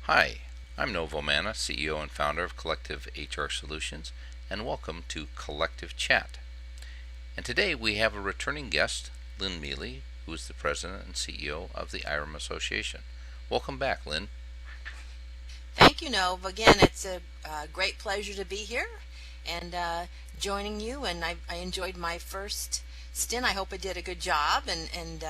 Hi, I'm Nov Omana, CEO and founder of Collectve HR Solutions, and welcome to Collectve Chat. And today we have a returning guest, Lynne Mealy, who is the President and CEO of the IHRIM Association. Welcome back, Lynne. Thank you, Nov. Again, it's a great pleasure to be here and joining you. And I enjoyed my first stint. I hope I did a good job and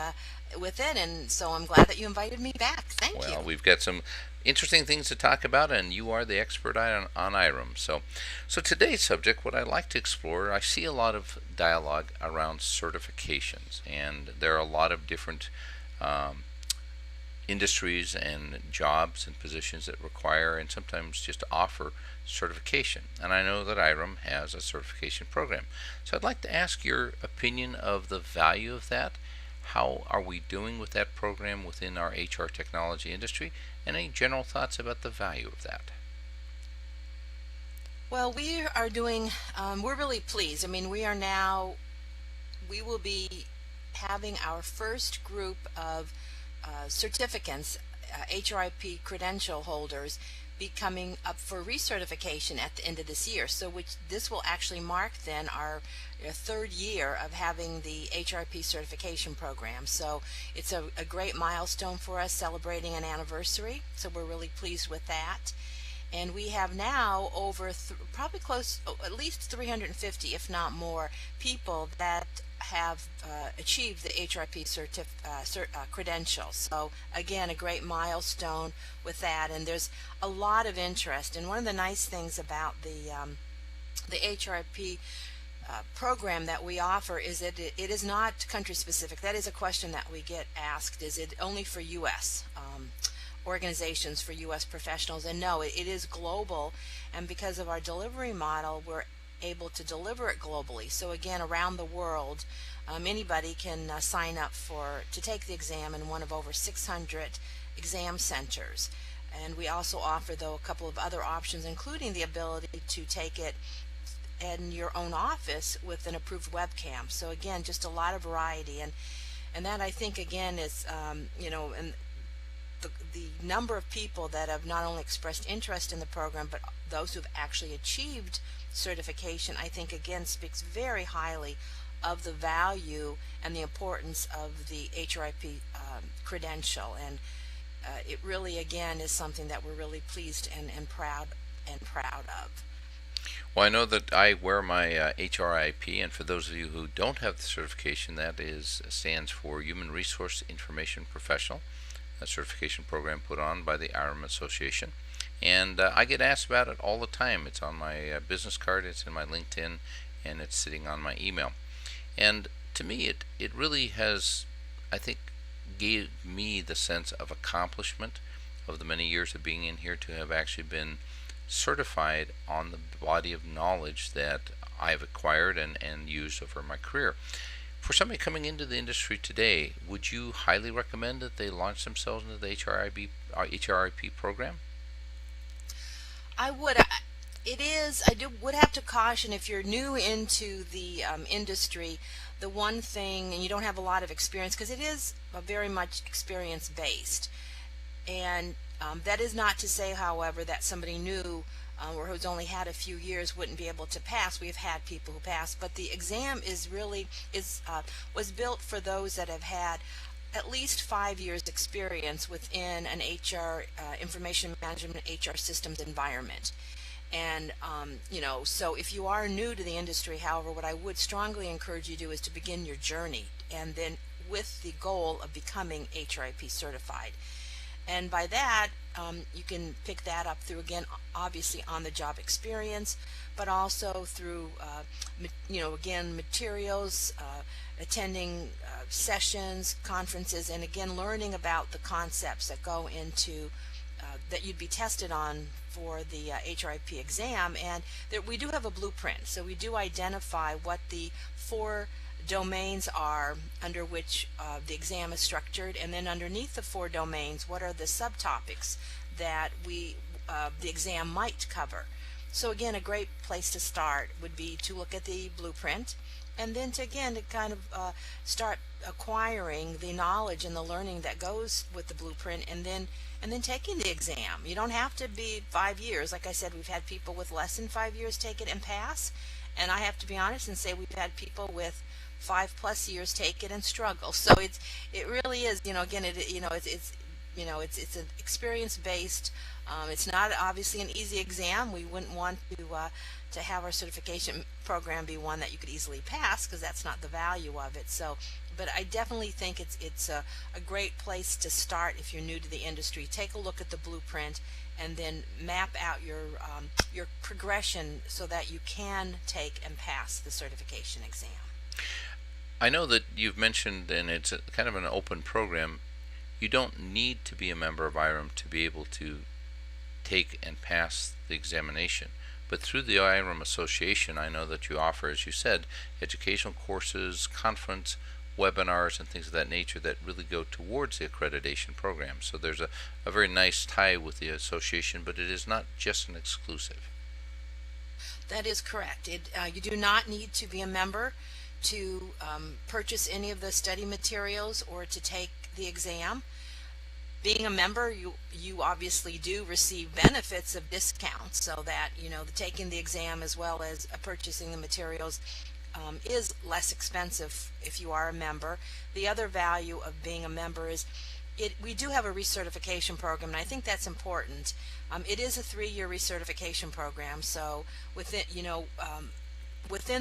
with it. And so I'm glad that you invited me back. Thank you. Well, we've got some interesting things to talk about, and you are the expert on IHRIM. So today's subject, what I'd like to explore, I see a lot of dialogue around certifications, and there are a lot of different um, industries and jobs and positions that require and sometimes just offer certification. And I know that IHRIM has a certification program. So I'd like to ask your opinion of the value of that. How are we doing with that program within our HR technology industry? And any general thoughts about the value of that? Well, we are doing, we're really pleased. I mean, we will be having our first group of certificates, HRIP credential holders, be coming up for recertification at the end of this year. So this will actually mark then our third year of having the HRP certification program. So it's a great milestone for us, celebrating an anniversary. So we're really pleased with that. And we have now over probably at least 350, if not more, people that have achieved the HRP credentials. So again, a great milestone with that, and there's a lot of interest. And one of the nice things about the HRP program that we offer is that it is not country specific. That is a question that we get asked: is it only for U.S. Organizations, for U.S. professionals? And no, it is global, and because of our delivery model, we're able to deliver it globally. So again, around the world, anybody can sign up to take the exam in one of over 600 exam centers. And we also offer, though, a couple of other options, including the ability to take it in your own office with an approved webcam. So again, just a lot of variety, and that, I think, again, is and the number of people that have not only expressed interest in the program, but those who've actually achieved certification, I think, again, speaks very highly of the value and the importance of the HRIP credential. And it really, again, is something that we're really pleased and proud of. Well, I know that I wear my HRIP, and for those of you who don't have the certification, that stands for Human Resource Information Professional, a certification program put on by the IHRIM Association. And I get asked about it all the time. It's on my business card, it's in my LinkedIn, and it's sitting on my email. And to me, it really has, I think, gave me the sense of accomplishment of the many years of being in here to have actually been certified on the body of knowledge that I've acquired and used over my career. For somebody coming into the industry today, would you highly recommend that they launch themselves into the HRIP program? I would. It is. Would have to caution, if you're new into the industry, the one thing, and you don't have a lot of experience, because it is very much experience based. And that is not to say, however, that somebody new or who's only had a few years wouldn't be able to pass. We've had people who pass, but the exam was built for those that have had at least 5 years experience within an HR information management HR systems environment. And so if you are new to the industry, however, what I would strongly encourage you to do is to begin your journey, and then with the goal of becoming HRIP certified. And by that, you can pick that up through, again, obviously on the job experience, but also through, again, materials, attending sessions, conferences, and again, learning about the concepts that go into that you'd be tested on for the HRIP exam. And we do have a blueprint, so we do identify what the four domains are under which the exam is structured, and then underneath the four domains, what are the subtopics that the exam might cover. So again, a great place to start would be to look at the blueprint, and then to kind of start acquiring the knowledge and the learning that goes with the blueprint, and then and then taking the exam. You don't have to be 5 years. Like I said, we've had people with less than 5 years take it and pass, and I have to be honest and say we've had people with 5+ years take it and struggle. So it really is, again, it's an experience based. It's not obviously an easy exam. We wouldn't want to have our certification program be one that you could easily pass, because that's not the value of it. So, but I definitely think it's a great place to start if you're new to the industry. Take a look at the blueprint and then map out your progression so that you can take and pass the certification exam. I know that you've mentioned, and it's kind of an open program, you don't need to be a member of IHRIM to be able to take and pass the examination. But through the IHRIM Association, I know that you offer, as you said, educational courses, conference, webinars, and things of that nature that really go towards the accreditation program. So there's a very nice tie with the association, but it is not just an exclusive. That is correct. You do not need to be a member to purchase any of the study materials or to take the exam. Being a member, you obviously do receive benefits of discounts, so that taking the exam as well as purchasing the materials is less expensive if you are a member. The other value of being a member is we do have a recertification program, and I think that's important. It is a 3-year recertification program, so within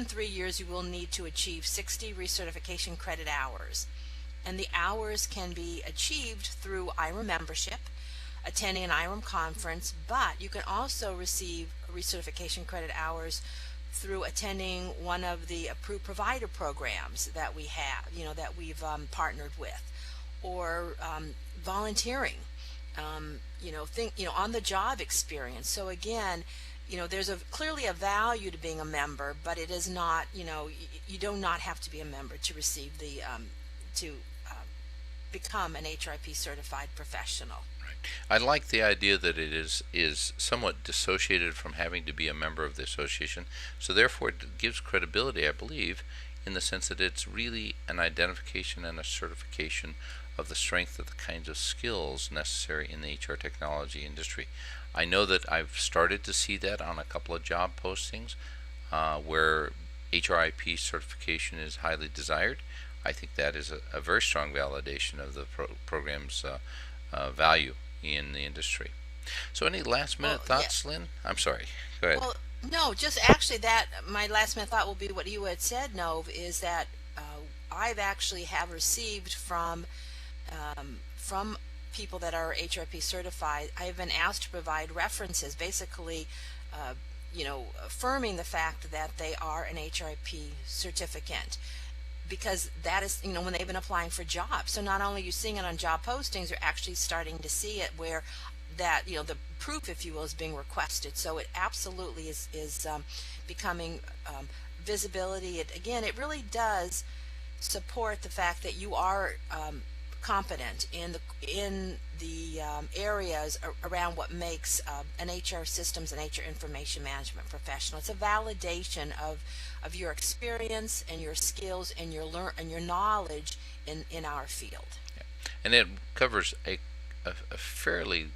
3 years you will need to achieve 60 recertification credit hours. And the hours can be achieved through IHRIM membership, attending an IHRIM conference, but you can also receive recertification credit hours through attending one of the approved provider programs that we have, that we've partnered with, or volunteering, on the job experience. So again, there's clearly a value to being a member, but it is not, you do not have to be a member to receive to become an HRIP certified professional. Right. I like the idea that it is somewhat dissociated from having to be a member of the association, so therefore it gives credibility, I believe, in the sense that it's really an identification and a certification of the strength of the kinds of skills necessary in the HR technology industry. I know that I've started to see that on a couple of job postings where HRIP certification is highly desired. I think that is a very strong validation of the program's value in the industry. So any last minute thoughts, Lynne? I'm sorry. Go ahead. Well, no, just actually that my last minute thought will be what you had said, Nov, is that I've actually have received from people that are HRP certified. I've been asked to provide references, basically, affirming the fact that they are an HRP certificant, because that is, when they've been applying for jobs. So not only are you seeing it on job postings, you're actually starting to see it where that, the proof, if you will, is being requested. So it absolutely is becoming visibility. It really does support the fact that you are competent in the areas around what makes an HR systems and HR information management professional. It's a validation of your experience and your skills and your knowledge in our field. Yeah. And it covers a fairly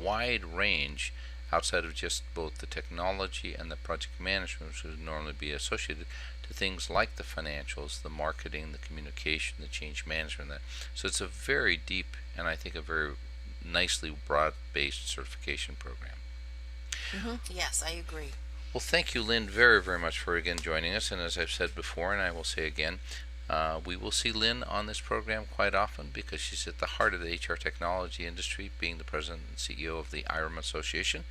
wide range outside of just both the technology and the project management, which would normally be associated to things like the financials, the marketing, the communication, the change management. So it's a very deep and I think a very nicely broad-based certification program. Yes, I agree. Well, thank you, Lynne, very, very much for again joining us. And as I've said before, and I will say again, we will see Lynne on this program quite often because she's at the heart of the HR technology industry, being the president and CEO of the IHRIM Association.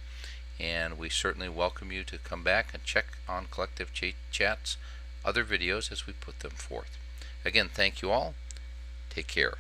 And we certainly welcome you to come back and check on Collectve Chat's other videos as we put them forth. Again, thank you all. Take care.